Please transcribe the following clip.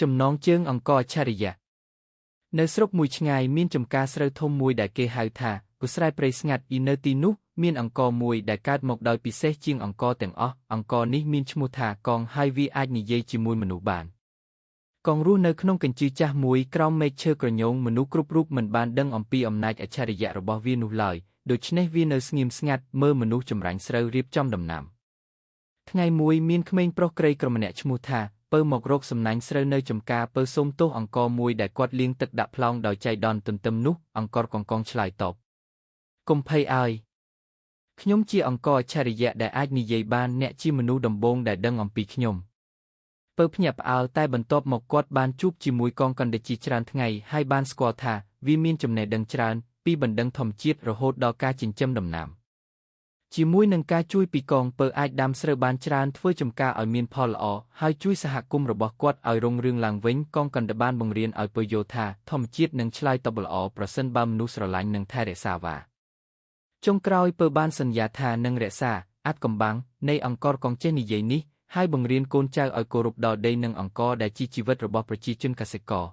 ចំណងជើងអង្គរអច្ឆរិយៈនៅស្រុកមួយឆ្ងាយមានចំការស្រូវធំមួយដែលគេហៅថាគូស្រែព្រៃស្ងាត់ពីនៅទីនោះមានអង្គរមួយដែលកើតមកដោយពិសេសជាងអង្គរទាំងអស់អង្គរនេះមានឈ្មោះថាកងហើយវាអាចនិយាយជាមួយមនុស្សបានកងរស់នៅក្នុងកញ្ជឺចាស់មួយក្រោមមែកឈើក្រញូងមនុស្សគ្រប់រូបមិនបានដឹងអំពីអំណាចអច្ឆរិយៈរបស់វានោះឡើយដូច្នេះវានៅស្ងៀមស្ងាត់មើលមនុស្សចម្រាញ់ស្រូវរៀបចំដំណាំថ្ងៃមួយមានក្មេងប្រុសក្រីក្រម្នាក់ឈ្មោះថាពៅមករកសំណាញ់ស្រូវនៅចំការពៅសុំទោសអង្គរមួយដែលគាត់លាងទឹកដាក់ប្លង់ដោយចៃដន្យទន្ទឹមនោះអង្គរកងកងឆ្លើយតបកុំភ័យអើយខ្ញុំជាអង្គរអច្ឆរិយៈដែលអាចនិយាយបានអ្នកជាមនុស្សដំបូងដែលដឹងអំពីខ្ញុំពៅភ្ញាក់ផ្អើលតែបន្ទាប់មកគាត់បានជួបជាមួយកងកណ្ដិជីច្រើនថ្ងៃហើយបានស្គាល់ថាវាមានចំណេះដឹងច្រើនពីបណ្ដឹងធម្មជាតិរហូតដល់ការចិញ្ចឹមដំណាំជាមួយនឹងការជួយពីកងពៅអាចដាំស្រូវបានច្រើនធ្វើចម្ការឲ្យមានផលល្អហើយជួយសហគមន៍របស់គាត់ឲ្យរុងរឿងឡើងវិញកងកណ្ដិបានបង្រៀនឲ្យពៅយល់ថាធម្មជាតិនឹងឆ្លើយតបល្អប្រសិនបើមនុស្សស្រឡាញ់និងថែរក្សាវាចុងក្រោយពៅបានសន្យាថានឹងរក្សាអាថ៌កំបាំងនៃអង្គរកងចេះនិយាយនេះហើយបង្រៀនកូនចៅឲ្យគោរពដល់ដីនិងអង្គរដែលជាជីវិតរបស់ប្រជាជនកសិករ